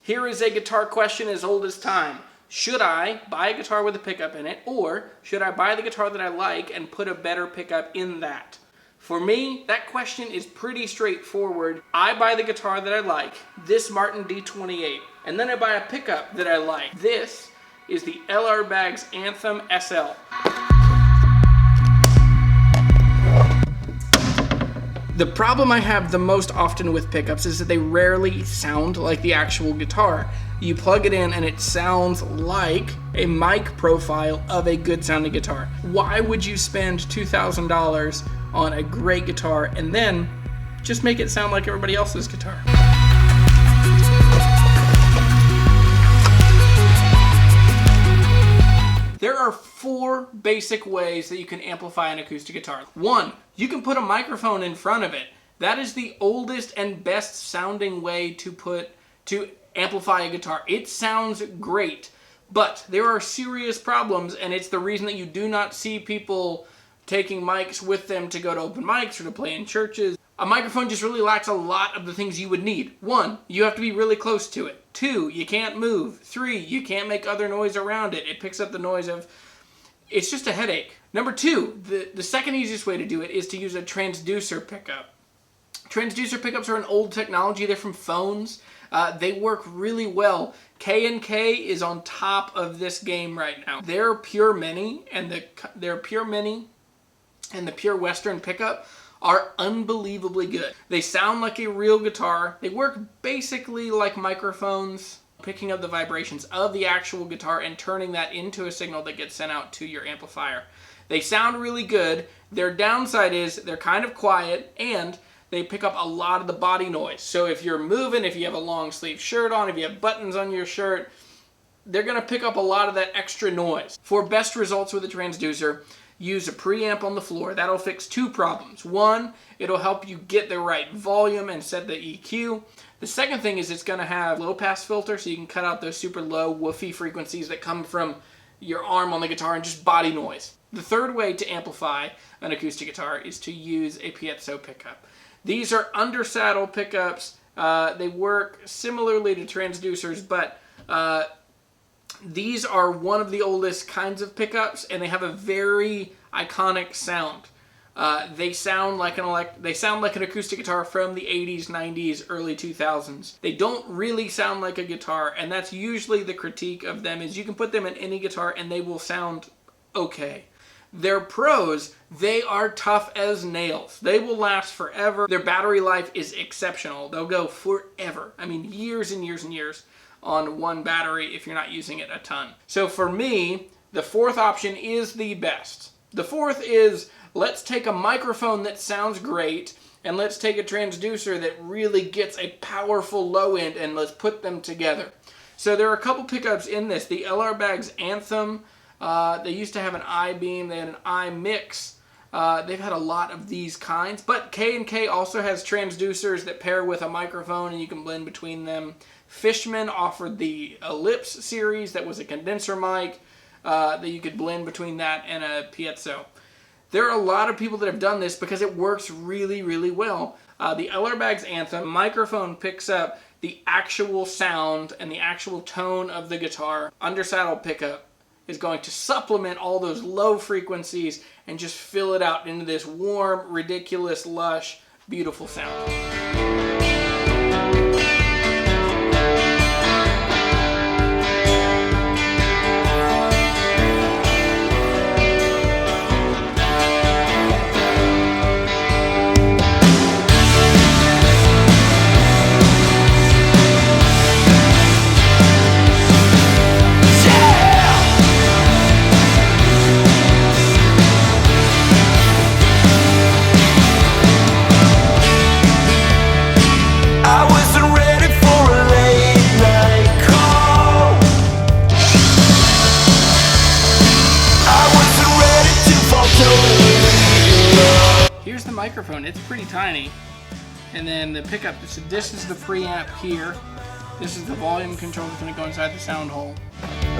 Here is a guitar question as old as time. Should I buy a guitar with a pickup in it, or should I buy the guitar that I like and put a better pickup in that? For me, that question is pretty straightforward. I buy the guitar that I like, this Martin D-28, and then I buy a pickup that I like. This is the LR Baggs Anthem SL. The problem I have the most often with pickups is that they rarely sound like the actual guitar. You plug it in and it sounds like a mic profile of a good sounding guitar. Why would you spend $2,000 on a great guitar and then just make it sound like everybody else's guitar? There are 4 basic ways that you can amplify an acoustic guitar. 1, you can put a microphone in front of it. That is the oldest and best sounding way to amplify a guitar. It sounds great, but there are serious problems, and it's the reason that you do not see people taking mics with them to go to open mics or to play in churches. A microphone just really lacks a lot of the things you would need. 1, you have to be really close to it. 2, you can't move. 3, you can't make other noise around it. It picks up the noise of... It's just a headache. Number 2, the second easiest way to do it is to use a transducer pickup. Transducer pickups are an old technology. They're from phones. They work really well. K&K is on top of this game right now. Their Pure Mini and the Pure Western pickup are unbelievably good. They sound like a real guitar. They work basically like microphones, picking up the vibrations of the actual guitar and turning that into a signal that gets sent out to your amplifier. They sound really good. Their downside is they're kind of quiet and they pick up a lot of the body noise. So if you're moving, if you have a long sleeve shirt on, if you have buttons on your shirt, they're gonna pick up a lot of that extra noise. For best results with a transducer, use a preamp on the floor. That'll fix 2 problems. 1, it'll help you get the right volume and set the EQ. The second thing is it's gonna have low pass filter, so you can cut out those super low woofy frequencies that come from your arm on the guitar and just body noise. The third way to amplify an acoustic guitar is to use a piezo pickup. These are under saddle pickups. They work similarly to transducers, but these are one of the oldest kinds of pickups, and they have a very iconic sound. They sound like an acoustic guitar from the 80s, 90s, early 2000s. They don't really sound like a guitar, and that's usually the critique of them, is you can put them in any guitar and they will sound okay. Their pros, they are tough as nails. They will last forever. Their battery life is exceptional. They'll go forever. I mean, years and years and years on one battery if you're not using it a ton. So for me, the 4th option is the best. The 4th is, let's take a microphone that sounds great and let's take a transducer that really gets a powerful low end and let's put them together. So there are a couple pickups in this. The LR Baggs Anthem, they used to have an I-beam, they had an I-mix. They've had a lot of these kinds, but K&K also has transducers that pair with a microphone and you can blend between them. Fishman offered the Ellipse series that was a condenser mic that you could blend between that and a piezo. There are a lot of people that have done this because it works really, really well. The LR Baggs Anthem microphone picks up the actual sound and the actual tone of the guitar. Under saddle pickup is going to supplement all those low frequencies and just fill it out into this warm, ridiculous, lush, beautiful sound. Here's the microphone. It's pretty tiny. And then the pickup, so this is the preamp here. This is the volume control that's going to go inside the sound hole.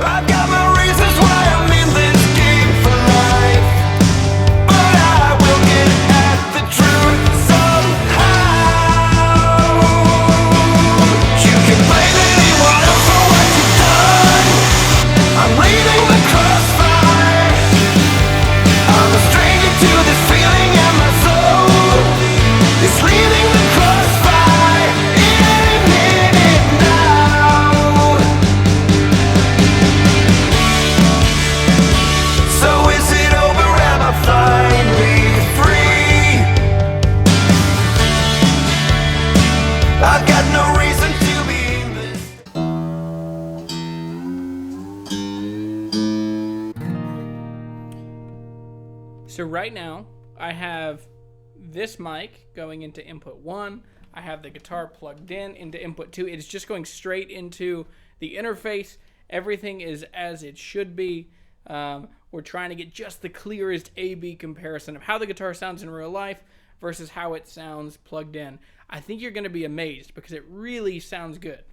I've got my reasons why I'm in this game for life, but I will get at the truth somehow. You can blame anyone. So right now, I have this mic going into input 1. I have the guitar plugged in into input 2. It's just going straight into the interface. Everything is as it should be. We're trying to get just the clearest A-B comparison of how the guitar sounds in real life versus how it sounds plugged in. I think you're going to be amazed because it really sounds good.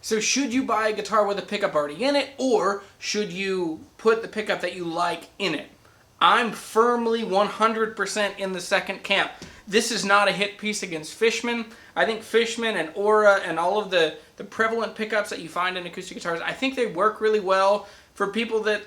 So should you buy a guitar with a pickup already in it, or should you put the pickup that you like in it? I'm firmly 100% in the second camp. This is not a hit piece against Fishman. I think Fishman and Aura and all of the prevalent pickups that you find in acoustic guitars, I think they work really well for people that,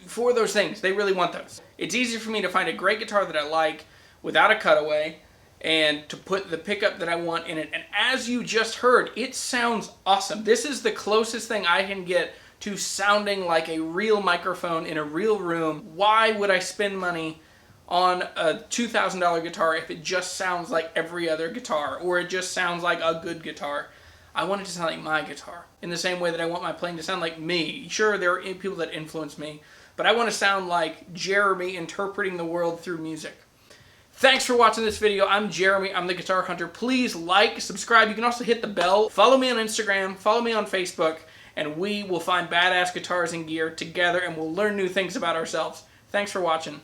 for those things, they really want those. It's easy for me to find a great guitar that I like without a cutaway, and to put the pickup that I want in it. And as you just heard, it sounds awesome. This is the closest thing I can get to sounding like a real microphone in a real room. Why would I spend money on a $2,000 guitar if it just sounds like every other guitar, or it just sounds like a good guitar? I want it to sound like my guitar, in the same way that I want my playing to sound like me. Sure, there are people that influence me, but I want to sound like Jeremy interpreting the world through music. Thanks for watching this video. I'm Jeremy. I'm the Guitar Hunter. Please like, subscribe. You can also hit the bell. Follow me on Instagram. Follow me on Facebook. And we will find badass guitars and gear together, and we'll learn new things about ourselves. Thanks for watching.